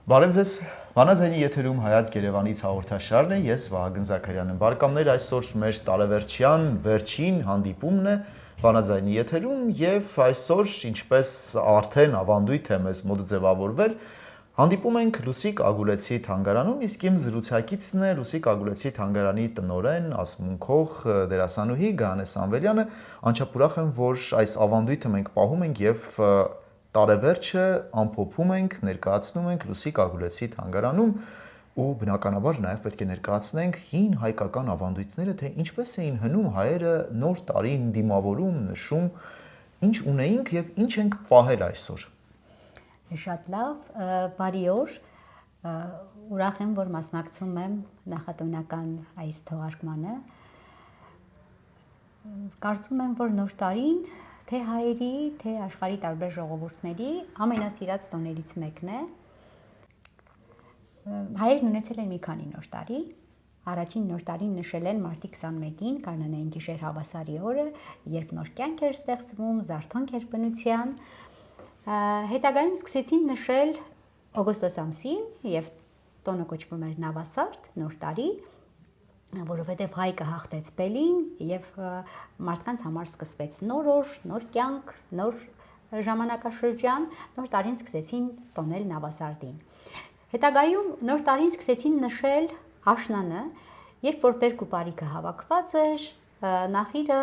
Բարև ձեզ, Վանաձայնի եթերում Հայաց Երևանից հաղորդաշարն է, ես Վահագն Զաքարյանն եմ։ Բարեկամներ, այսօր մեր տարեվերջյան վերջին հանդիպումն է Վանաձայնի եթերում եւ այսօր, ինչպես արդեն ավանդույթ է մեզ մոտ ձևավորվել, հանդիպում ենք Լուսիկ Ագուլեցի թանգարանում, իսկ իմ զրուցակիցն է Լուսիկ Ագուլեցի թանգարանի տնօրեն, ասմունքող դերասանուհի Գայանե Սամվելյանը։ Անչափ ուրախ եմ, որ այս ավանդույթը մենք պահում ենք եւ տարեվերջը ամփոփում ենք, ներկայացնում ենք Լուսիկ Ագուլեցի թանգարանում ու բնականաբար նաև պետք է ներկայացնենք հին հայկական ավանդույթները, թե ինչպես էին հնում հայերը նոր տարին դիմավորում, նշում, ինչ ունեինք եւ ինչ ենք պահել այսօր։ Շատ լավ, բարի օր, ուրախ եմ, որ մասնակցում եմ նախատոնական այս թողարկմանը։ Կարծում եմ, որ նոր տարին թե հայերի, թե աշխարհի տարբեր ժողովուրդների ամենասիրած տոներից մեկն է։ Հայերն ունեցել են մի քանի նոր տարի։ Առաջին նոր տարին նշել են մարտի 21-ին, Գարնանային գիշեր հավասարի օրը, երբ նոր կյանք էր ստեղծվում, զարթոնք էր բնության։ Հետագայում սկսեցին նշել օգոստոս ամսին եւ տոնը կոչվում էր Նավասարդ, նոր տարի, որովհետեւ հայկը հաղթեց Բելին եւ մարդկանց համար սկսվեց նոր օր, նոր կյանք, նոր ժամանակաշրջան, նոր տարին սկսեցին տոնել Նավասարդին։ Հետագայում նոր տարին սկսեցին նշել աշնանը, երբ որ բերք ու բարիքը հավաքված էր, նախիրը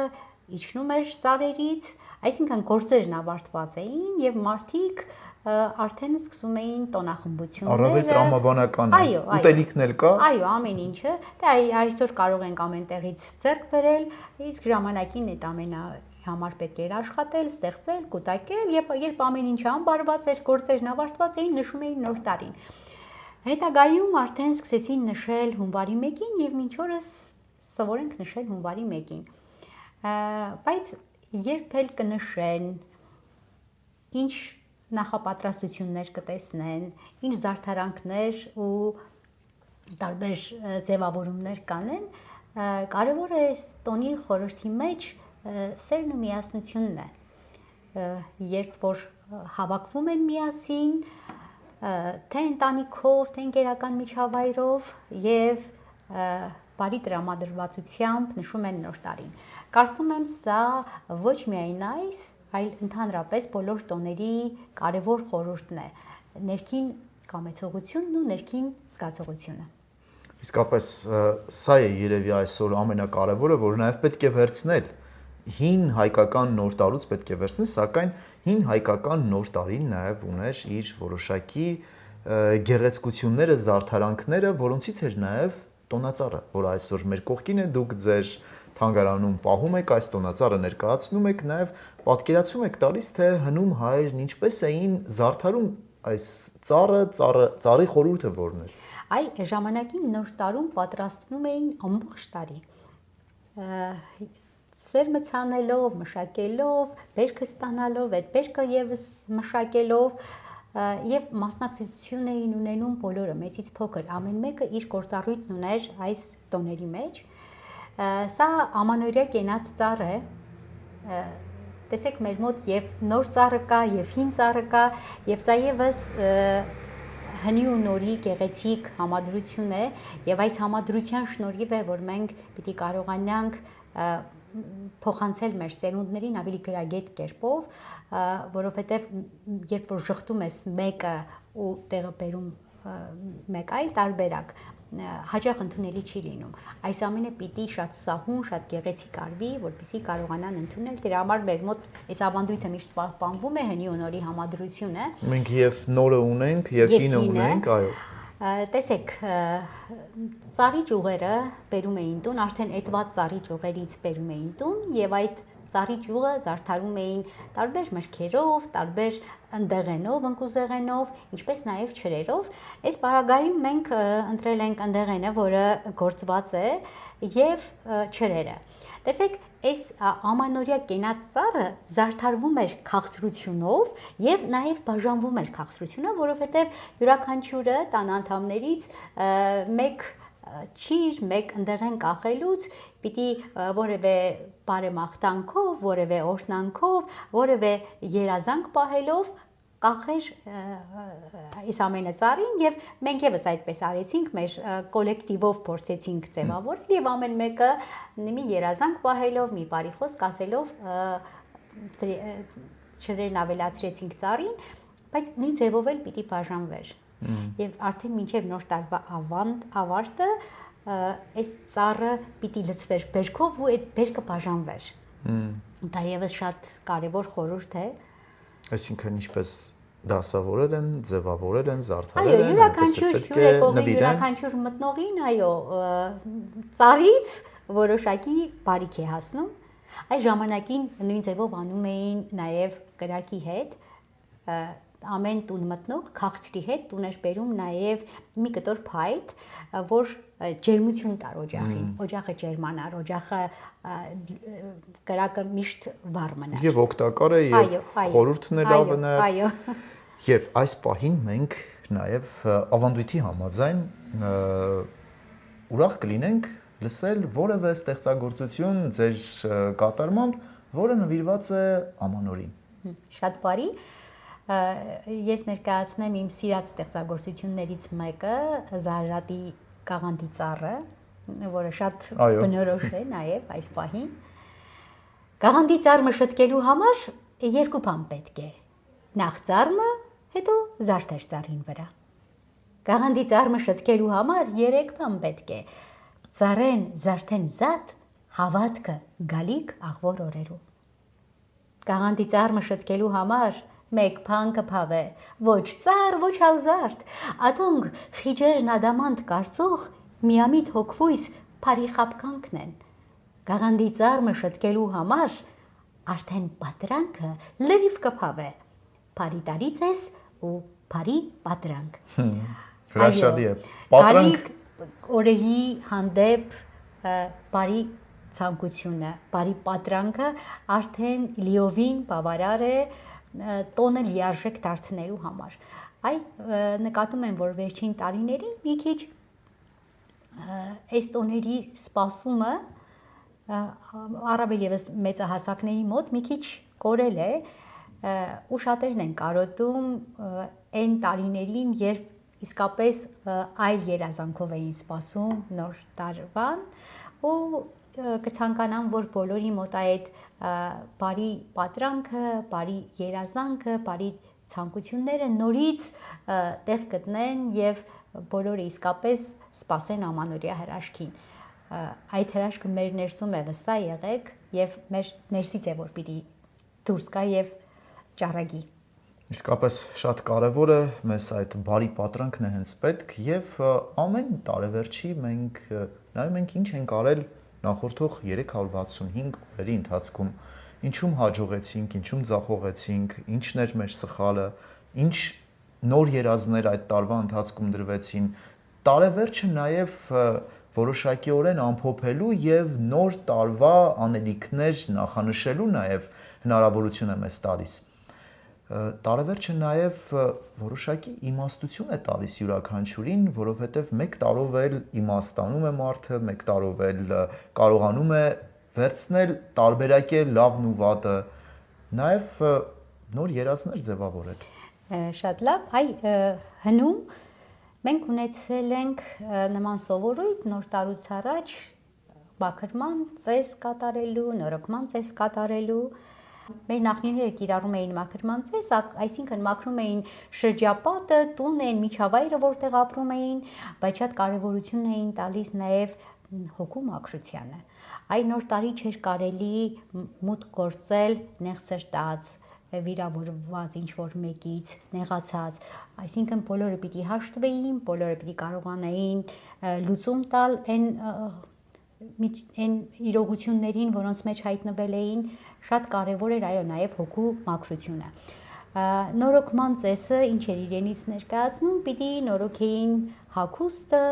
իջնում էր սարերից, այսինքն գործերն ավարտված էին եւ մարդիկ արդեն սկսում էին տոնախմբությունները։ Առավել տրամաբանական է, ուտելիքն էլ կա։ Այո, ամեն ինչը։ Դե այսօր կարող ենք ամեն տեղից ձեռք բերել, իսկ ժամանակին այդ ամենը համար պետք էր աշխատել, ստեղծել, կուտակել, երբ ամեն ինչը ամբարված էր, գործերն ավարտված էին, նշում էին նոր տարին։ Հետագայում արդեն սկսեցին նշել հունվարի 1-ին եւ մինչ օրս սովորենք նշել հունվարի 1-ին։ Բայց երբ էլ կնշեն, ինչ նախապատրաստություններ կտեսնեն, ինչ զարդարանքներ ու տարբեր ձևավորումներ կանեն, կարևորը է տոնի խորհրդի մեջ սերն ու միասնությունն է։ Երբ որ հավաքվում են միասին, թե ընտանիքով, թե ընկերական միջավայրով եւ բարի տրամադրվածությամբ նշում են նոր տարին։ Կարծում եմ սա ոչ միայն այս, այլ ընդհանրապես բոլոր տոների կարևոր խորհուրդն է, ներքին կամեցողությունն ու ներքին զգացողությունը։ Իսկապես սա է երևի այսօր ամենակարևորը, որ նաև պետք է վերցնել հին հայկական նոր տարուց պետք է վերցնել, սակայն հին հայկական նոր տարին նաև ուներ իր որոշակի գեղեցկությունները, զարդարանքները, որոնցից էր նաև տոնածառը, որ այսօր մեր կողքին է, դուք ձեր թանգարանում պահում եք, այս տոնածառը ներկայացնում եք, նաև պատկերացում եք տալիս, թե հնում հայերն ինչպես էին զարդարում այս ծառի խորհուրդը որն էր։ Այ ժամանակին նոր տարում պատրաստվում էին ամբողջ տարի։ Սերմը ցանելով, մշակելով, բերքը ստանալով, այդ բերքը եւս մշակելով եւ մասնակցություն էին ունենում բոլորը, մեծից փոքր, ամեն մեկը իր գործառույթն ուներ այս տոների մեջ։ Սա ամանորյա կենաց ծառ է, տեսեք մեր մոտ եւ նոր ծառը կա, եւ հին ծառը կա, եւ սա եւս հնի ու նորի գեղեցիկ համադրություն է, եւ այս համադրության շնորհիվ է, որ մենք պիտի կարողանանք փոխանցել մեր սերունդներին ավելի գրագետ կերպով, որովհետեւ երբ որ շղթում ես մեկը ու տեղը բերում մեկ այլ տարբերակ, հաճախ ընդունելի չի լինում։ Այս ամենը պիտի շատ սահուն, շատ գեղեցիկ արվի, որպեսզի կարողանան ընդունել։ Դրա համար մեր մոտ այս ավանդույթը միշտ պահպանվում է, հնի ու նորի համադրությունը։ Մենք եւ նորը ունենք, եւ հինը ունենք, այո։ Տեսեք, ծառի ճյուղերը բերում էին տուն, արդեն էտված ծառի ճյուղերից բերում էին տուն եւ այդ ծառի ճյուղը զարդարում էին տարբեր մրգերով, տարբեր ընդեղենով, ընկուզեղենով, ինչպես նաեւ չրերով։ Այս բaragայում մենք ընտրել ենք ընդեղենը, որը գործված է, եւ չրերը։ Տեսեք, այս ամանորյա կենաց ծառը զարդարվում էր քաղցրությունով եւ նաեւ բաժանվում էր քաղցրությունը, որովհետեւ յուրաքանչյուրը տան անդամներից մեկ չիր, մեկ ընդեղեն կախելուց պիտի որևէ բարեմաղթանքով, որևէ օրհնանքով, որևէ երազանք պահելով կախեր այս ամենը ծառին եւ մենք եւս այդպես արեցինք, մեր կոլեկտիվով փորձեցինք ձևավորել եւ ամեն մեկը մի երազանք պահելով, մի բարի խոսք ասելով շրերն ավելացրեցինք ծառին, բայց նույն ձևով էլ պիտի բաժանվեր։ Եվ արդեն մինչև նոր տարվա ավարտը այս ծառը պիտի լցվեր բերքով ու այդ բերքը բաժանվեր։ Դա եւս շատ կարեւոր խորհուրդ է։ Այսինքն ինչպես դասավորել են, ձևավորել են, զարդարել են, յուրաքանչյուր յուրաքանչյուր մտնողին, այո, ծառից որոշակի բարիք է հասնում։ Այս ժամանակին նույն ձևով անում էին նաև կրակի հետ, ամեն տուն մտնող քաղցրի հետ տուն էր բերում նաև մի կտոր փայտ, որ ջերմություն տար օջախին, օջախը ջերմանար, օջախը կրակը միշտ վառ մնար։ Եվ օգտակար է, եւ խորհուրդն է լավն է։ Այո։ Եվ այս պահին մենք նաև ավանդույթի համաձայն ուրախ կլինենք լսել որևէ ստեղծագործություն ձեր կատարմամբ, որը նվիրված է ամանորին։ Շատ բարի։ Ես ներկայացնեմ իմ սիրած ստեղծագործություններից մեկը Զարրատի կաղանդի ծառը, որը շատ բնորոշ է նաև այս պահին։ Կաղանդի ծառը շտկելու համար երկու բան պետք է։ Նախ ծառը, հետո զարդեր ծառին վրա։ Կաղանդի ծառը շտկելու համար 3 բան պետք է։ Ծառեն զարդեն զատ, հավատքը գալիք աղվոր օրերու։ Կաղանդի ծառը շտկելու համար 1 բան կփավե, ոչ ծառ, ոչ հազարդ, ատոնք խիջերն ադամանտ կարծող միամիտ հոգվույս բարի խապկանքն են։ Կաղանդի ծառը շտկելու համար արդեն պատրանքը լրիվ կփավե։ Բարի տարի ձեզ ու բարի պատրանք։ Հրաշալի է։ Պատրանք օրերի հանդեպ բարի ցանկությունը, բարի պատրանքը արդեն լիովին բավարար է տոնը լիարժեք դարձնելու համար։ Նկատում եմ, որ վերջին տարիներին մի քիչ այս տոների սպասումը առավել եւս մեծահասակների մոտ մի քիչ կորել է, ու շատերն են կարոտում այն տարիներին, երբ իսկապես այլ երազանքով էին սպասում նոր տարվան, ու կցանկանամ, որ բոլորի մոտ այդ բարի պատրանքը, բարի երազանքը, բարի ցանկությունները նորից տեղ գտնեն եւ բոլորը իսկապես սպասեն ամանորյա հրաշքին։ Այդ հրաշքը մեր ներսում է, վստահ եղեք, եւ մեր ներսից է, որ պիտի դուրս գա եւ ճառագի։ Իսկապես շատ կարևոր է, մեզ այդ բարի պատրանքն է հենց պետք, եւ ամեն տարեվերջի մենք նայում ենք ինչ ենք արել նախորդող 365 օրերի ընթացքում, ինչում հաջողեցինք, ինչում ձախողեցինք, ինչն էր մեր սխալը, ինչ նոր երազներ այդ տարվա ընթացքում դրվեցին, տարեվերջը նաև որոշակիորեն ամփոփելու եւ նոր տարվա անելիքներ նախանշելու նաև հնարավորություն է մեզ տալիս։ Տարեվերջը նաև որոշակի իմաստություն է տալիս յուրաքանչյուրին, որովհետև մեկ տարով էլ իմաստանում է մարդը, մեկ տարով էլ կարողանում է վերցնել, տարբերակել լավն ու վատը, նաև նոր երազներ ձևավորել։ Շատ լավ, հնում մենք ունեցել ենք նման սովորույթ նոր տարուց առաջ մաքրման ծես կատարելու, նորոգման ծես կատարելու։ Մեր նախնիները կիրառում էին մաքրման ծես, այսինքն մաքրում էին շրջապատը, տունը, այն միջավայրը, որտեղ ապրում էին, բայց շատ կարևորություն էին տալիս նաև հոգու մաքրությանը։ Այն նոր տարի չէր կարելի մուտք գործել նեղսրտած, վիրավորված ինչ-որ մեկից, նեղացած, այսինքն բոլորը պիտի հաշտվեին, բոլորը պիտի կարողանային լուծում տալ այն իրողություններին, որոնց մեջ հայտնվել էին, շատ կարևոր էր այո նաև հոգու մաքրությունը։ Նորոգման ծեսը ինչ էր իրենից ներկայացնում, պիտի նորոգեին հագուստը,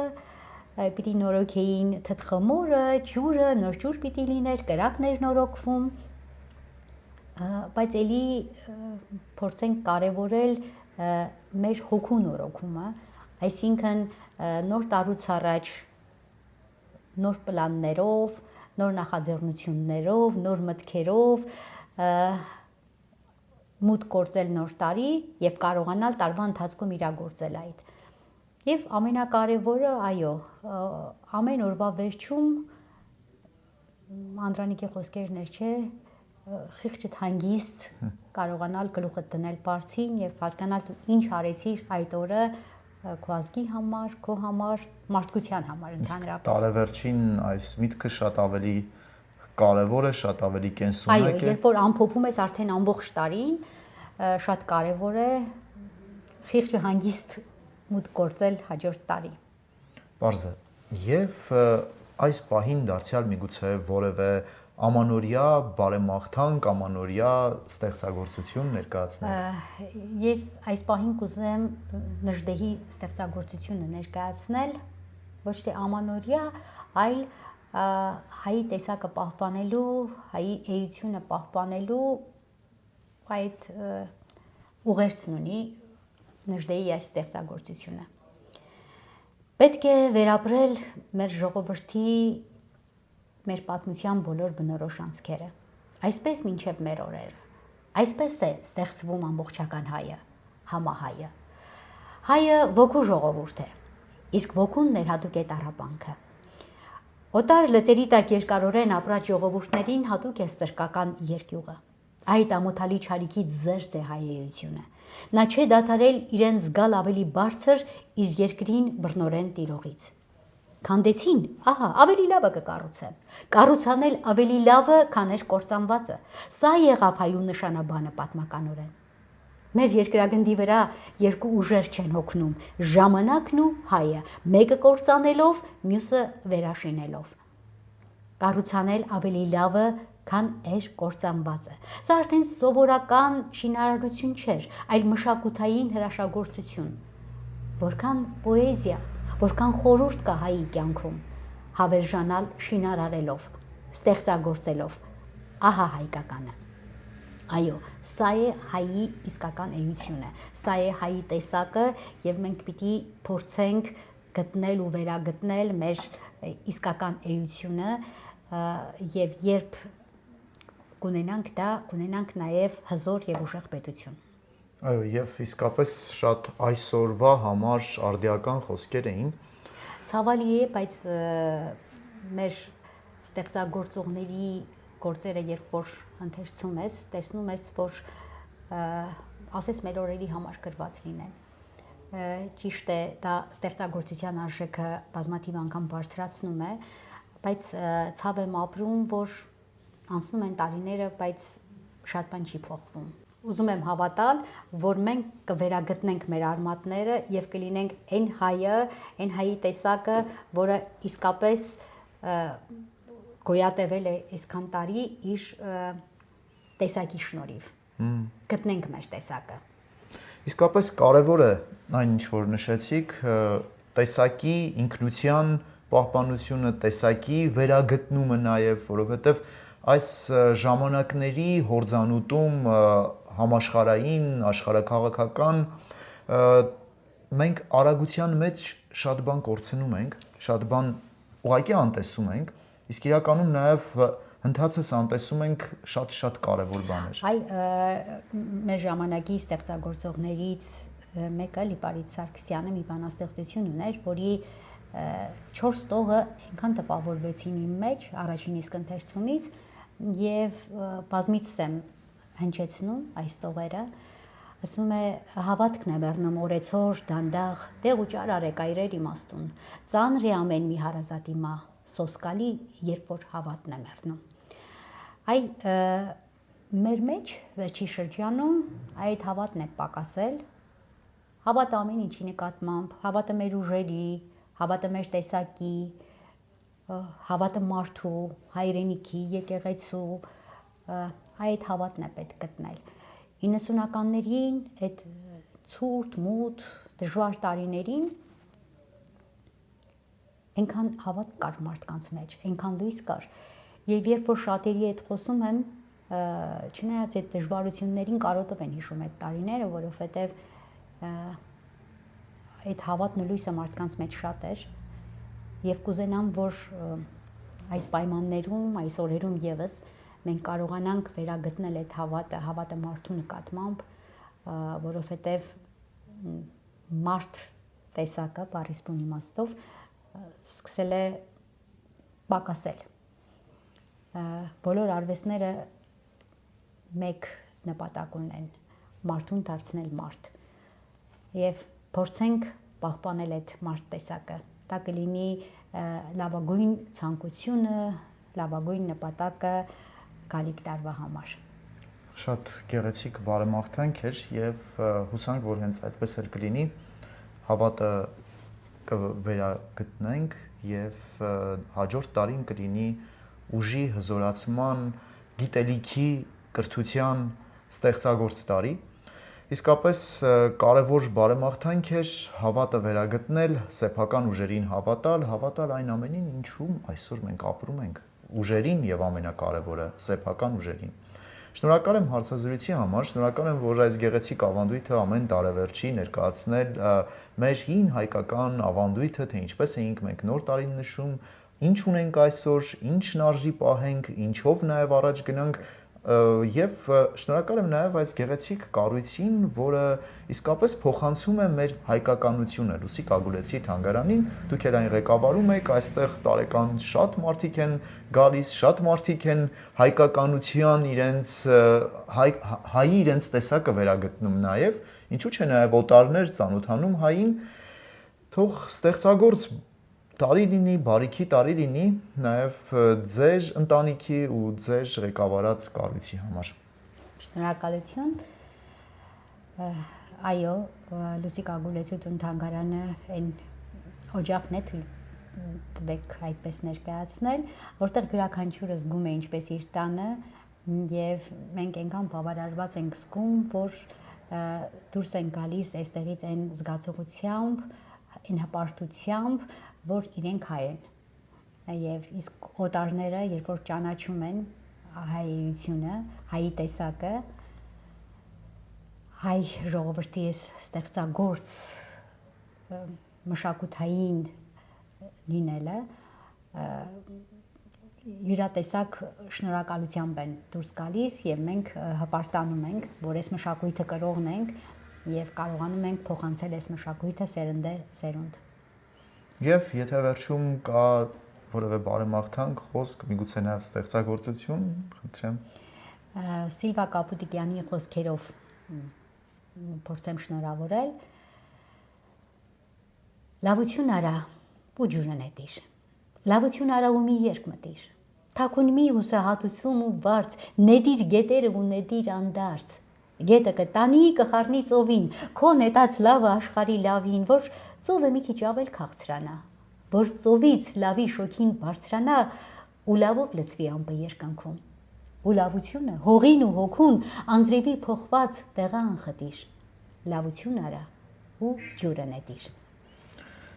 պիտի նորոգեին թթխմորը, ջուրը, նոր ջուր պիտի լիներ, կրակն էր նորոգվում, բայց էլի փորձենք կարևորել մեր հոգու նորոգումը, այսինքն նոր տարուց առաջ նոր պլաններով, նոր նախաձեռնություններով, նոր մտքերով, մուտք գործել նոր տարի եւ կարողանալ տարվա ընթացքում իրագործել այդ։ Եվ ամենակարևորը, այո, ամեն օրվա վերջում Անդրանիկի խոսքերն էր, չէ, խիղճդ հանգիստ կարողանալ գլուխդ դնել բարձին եւ հասկանալ դու ինչ արեցիր այդ օրը քո ազգի համար, քո համար, մարդկության համար ընդհանրապես։ Տարեվերջին այս միտքը շատ ավելի կարևոր է, շատ ավելի կենսունակ է։ Այո, երբ որ ամփոփում ես արդեն ամբողջ տարին, շատ կարևոր է խիղճ հանգիստ մուտք գործել հաջորդ տարի։ Պարզ է։ Եվ այս պահին դարձյալ միգուցե որևէ ամանորյա բարեմաղթանք, ամանորյա ստեղծագործություն ներկայացնել։ Ես այս պահին կուզեմ Նժդեհի ստեղծագործությունը ներկայացնել, ոչ թե ամանորյա, այլ հայի տեսակը պահպանելու, հայի էությունը պահպանելու այդ ուղերձն ունի Նժդեհի այս ստեղծագործությունը։ Պետք է վերապրել մեր ժողովրդի, մեր պատմության բոլոր բնորոշ անցքերը, այսպես մինչև մեր օրերը, այսպես է ստեղծվում ամբողջական հայը, համահայը։ Հայը ոգու ժողովուրդ է, իսկ ոգուն ներհատուկ է տառապանքը։ Օտար լծերի տակ երկարորեն ապրած ժողովուրդներին հատուկ է ստրկական երկյուղը։ Այդ ամոթալի չարիքից զերծ է հայեությունը։ Նա չէ դադարել իրեն զգալ ավելի բարձր իր երկրին բռնորեն տիրողից։ Քանդեցին, ահա, ավելի լավը կկառուցեմ։ Կառուցանել ավելի լավը, քան էր կործանվածը։ Սա եղավ հայու նշանաբանը պատմականորեն։ Մեր երկրագնդի վրա երկու ուժեր չեն հոգնում՝ ժամանակն ու հայը, մեկը կործանելով, մյուսը վերաշինելով։ Կառուցանել ավելի լավը, քան էր կործանվածը։ Սա արդեն սովորական շինարարություն չէր, այլ մշակութային հրաշագործություն։ Որքան պոեզիա, որքան խորհուրդ կա հայի կյանքում, հավերժանալ շինարարելով, ստեղծագործելով, ահա հայկականը։ Այո, սա է հայի իսկական էությունը, սա է հայի տեսակը եւ մենք պիտի փորձենք գտնել ու վերագտնել մեր իսկական էությունը եւ երբ կունենանք դա, կունենանք նաեւ հզոր եւ ուժեղ պետություն։ Այո, եւ իսկապես շատ այսօրվա համար արդիական խոսքեր էին։ Ցավալի է, բայց մեր ստեղծագործողների գործերը երբ որ ընթերցում ես, տեսնում ես, որ ասես մեր օրերի համար գրված լինեն։ Ճիշտ է, դա ստեղծագործության արժեքը բազմաթիվ անգամ բարձրացնում է, բայց ցավ եմ ապրում, որ անցնում են տարիները, բայց շատ բան չի փոխվում։ Ուզում եմ հավատալ, որ մենք կվերագտնենք մեր արմատները եւ կլինենք այն հայը, այն հայի տեսակը, որը իսկապես գոյատևել է այսքան տարի իր տեսակի շնորհիվ։ Գտնենք մեր տեսակը։ Իսկապես կարևոր է այն ինչ որ նշեցիք, տեսակի ինքնության պահպանությունը, տեսակի վերագտնումը նաև, որովհետև այս ժամանակների հորձանուտում համաշխարհային, աշխարհաքաղաքական մենք արագության մեջ շատ բան կորցնում ենք, շատ բան ուղղակի անտեսում ենք, իսկ իրականում նաև ընթացս անտեսում ենք շատ կարևոր բաներ։ Այ մեր ժամանակի ստեղծագործողներից մեկը Լիպարիտ Սարգսյանը մի բանաստեղծություն ուներ, որի 4 տողը այնքան տպավորվեցին իմ մեջ առաջին իսկ ընթերցումից եւ բազմիցս եմ հնչեցնում այս տողերը, ասում է հավատքն է մեռնում օրեցօր դանդաղ տեղ ու ճար արեկայրեր իմաստուն ծանր է ամեն մի հարազատի մա սոսկալի երբ որ հավատն է մեռնում։ Այ մեր մեջ վերջի շրջանում այդ հավատն է պակասել, հավատը ամեն ինչի նկատմամբ, հավատը մեր ուժերի, հավատը մեր տեսակի, հավատը մարդու, հայրենիքի, եկեղեցու, այդ հավատն է պետք գտնել։ 90-ականներին այդ ցուրտ, մութ, դժվար տարիներին այնքան հավատ կար մարդկանց մեջ, այնքան լույս կար։ Եվ երբ որ շատերի հետ խոսում եմ, չնայած այդ դժվարություններին կարոտով են հիշում այդ տարիները, որովհետև այդ հավատն ու լույսը մարդկանց մեջ շատ էր եւ կուզենամ, որ այս պայմաններում, այս օրերում եւս մենք կարողանանք վերագտնել այդ հավատը մարդու նկատմամբ, որովհետև մարդ տեսակը բառիսպուն իմաստով սկսել է պակասել։ Բոլոր արվեստները մեկ նպատակ ունեն՝ մարդուն դարձնել մարդ, եւ փորձենք պահպանել այդ մարդ տեսակը։ Դա կլինի լավագույն ցանկությունը, լավագույն նպատակը գալիք տարվա համար։ Շատ գեղեցիկ բարեմաղթանք էր եւ հուսանք, որ հենց այդպես էլ կլինի, հավատը կվերագտնենք եւ հաջորդ տարին կլինի ուժի, հզորացման, գիտելիքի, կրթության ստեղծագործ տարի։ Իսկապես կարևոր բարեմաղթանք էր հավատը վերագտնել, սեփական ուժերին հավատալ այն ամենին, ինչում այսօր մենք ապրում ենք, ուժերին եւ ամենակարևորը սեփական ուժերին։ Շնորհակալ եմ հարցազրույցի համար, շնորհակալ եմ, որ այս գեղեցիկ ավանդույթը ամեն տարեվերջի ներկայացնել մեր հին հայկական ավանդույթը, թե ինչպես էինք մենք նոր տարին նշում, ինչ ունենք այսօր, ինչն արժի պահենք, ինչով նաեւ առաջ գնանք եւ շնորհակալ եմ նաեւ այս գեղեցիկ կառույցին, որը իսկապես փոխանցում է մեր հայկականությունը, Լուսիկ Ագուլեցի թանգարանին, դուք էլ այն ղեկավարում եք, այստեղ տարեկան շատ մարդիկ են գալիս, շատ մարդիկ են հայկականության հայի իրենց տեսակը վերագտնում նաեւ, ինչու՞ չէ նաեւ օտարներ ծանոթանում հային, թող ստեղծագործ տարի լինի, բարիքի տարի լինի նաև ձեր ընտանիքի ու ձեր ղեկավարած կառույցի համար։ Շնորհակալություն։ Այո, Լուսիկ Ագուլեցու թանգարանը այն օջախն է, տվեք այդպես ներկայացնել, որտեղ յուրաքանչյուրը զգում է ինչպես իր տանը եւ մենք այնքան բավարարված ենք զգում, որ դուրս են գալիս այստեղից այն զգացողությամբ, այն հպարտությամբ, որ իրենք հայ են, եւ իսկ օտարները, երբ որ ճանաչում են հայությունը, հայի տեսակը, հայ ժողովրդի ստեղծագործ մշակութային լինելը, յուրատեսակ շնորհակալությամբ են դուրս գալիս եւ մենք հպարտանում ենք, որ այս մշակույթը կրողն ենք եւ կարողանում ենք փոխանցել այս մշակույթը սերնդե սերունդ։ Եվ եթե վերջում կա որևէ բարեմաղթանք, խոսք, միգուցե նաև ստեղծագործություն, խնդրեմ։ Սիլվա Կապուտիկյանի խոսքերով փորձեմ շնորհավորել։ Լավություն արա ու ջուրը նետիր։ Լավություն արա ու մի երկ մտիր։ Թաքուն մի հուսահատություն ու վարձ, նետիր գետերը ու նետիր անդարձ։ Գետը կտանի, կխառնի ծովին, քո նետած լավը աշխարի լավին, որ ծովը մի քիչ ավել քաղցրանա, որ ծովից լավի շոքին բարձրանա ու լավով լցվի ամպը երկնքում, ու լավությունը հողին ու հոգուն անձրևի փոխված տեղը անխտիր, լավություն արա ու ջուրը նետիր։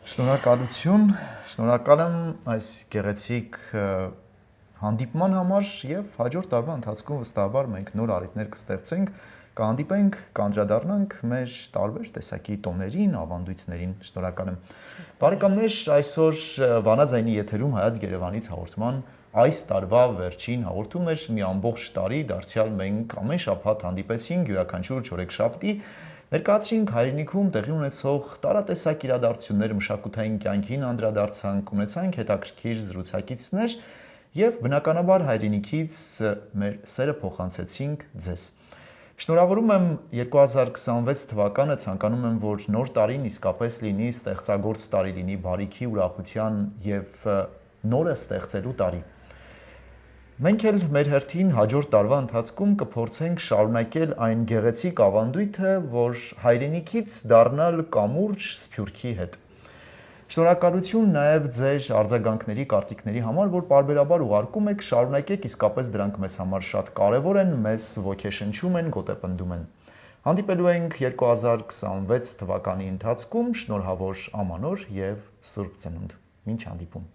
Շնորհակալություն, շնորհակալ եմ այս գեղեցիկ հանդիպման համար եւ հաջորդ տարվա ընթացքում վստահաբար մենք նոր առիթներ կստեղծենք, կհանդիպենք, կանդրադառնանք մեր տարբեր տեսակի տոներին, ավանդույթներին։ Շնորհակալ եմ։ Բարեկամներ, այսօր Վանաձայնի եթերում Հայաց Երևանից հաղորդման այս տարվա վերջին հաղորդում էր, մի ամբողջ տարի դարձյալ մենք ամեն շաբաթ հանդիպեցինք յուրաքանչյուր չորեքշաբթի, ներկայացրինք հայրենիքում տեղի ունեցող տարատեսակ իրադարձություններ, մշակութային կյանքին անդրադարձանք, ունեցանք հետաքրքիր զրուցակիցներ եւ բնականաբար հայրենիքից մեր սերը փոխանցեցինք ձեզ։ Շնորհավորում եմ 2026 թվականը, ցանկանում եմ, որ նոր տարին իսկապես լինի ստեղծագործ տարի, լինի բարիքի, ուրախության եւ նորը ստեղծելու տարի։ Մենք էլ մեր հերթին հաջորդ տարվա ընթացքում կփորձենք շարունակել այն գեղեցիկ ավանդույթը, որ հայրենիքից դառնալ կամուրջ սփյուռքի հետ։ Շնորհակալություն նաև ձեր արձագանքների, կարծիքների համար, որ պարբերաբար ուղարկում եք, շարունակեք, իսկապես դրանք մեզ համար շատ կարևոր են, մեզ ոգեշնչում են, գոտեպնդում են։ Հանդիպելու ենք 2026 թվականի ընթացքում, շնորհավոր ամանոր եւ Սուրբ Ծնունդ։ Մինչ հանդիպում։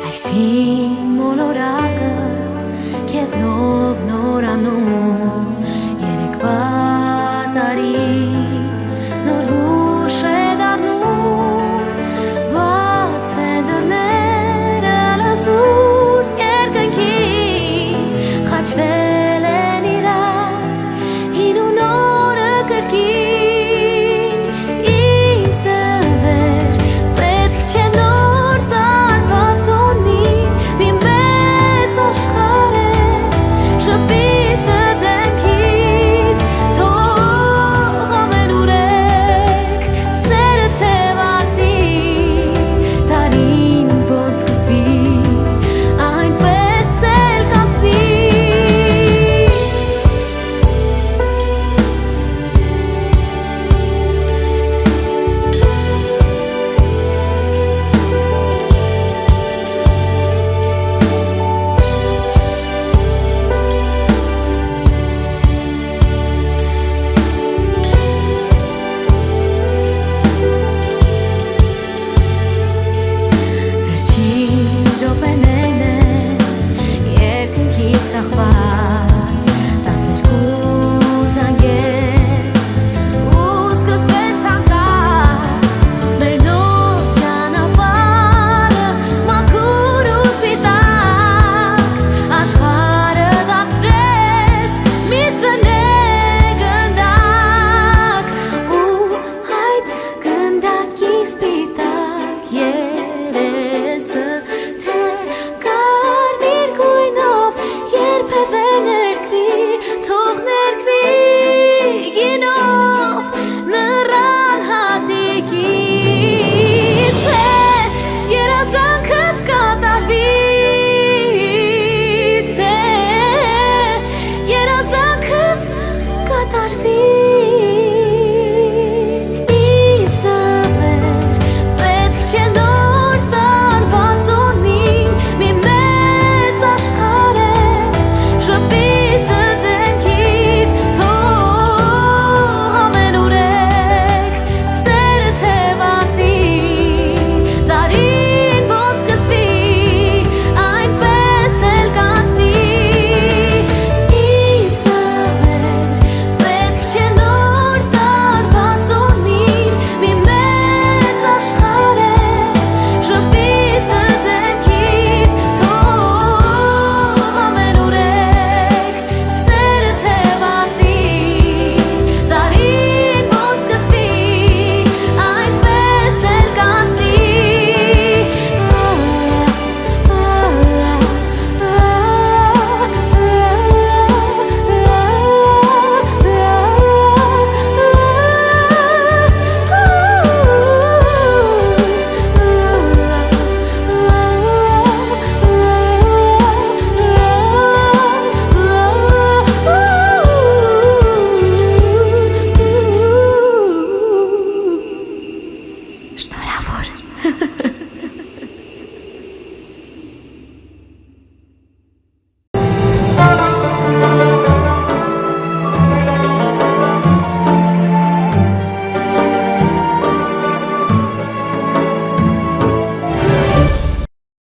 Այսին մոլորակը քեզնով նորանում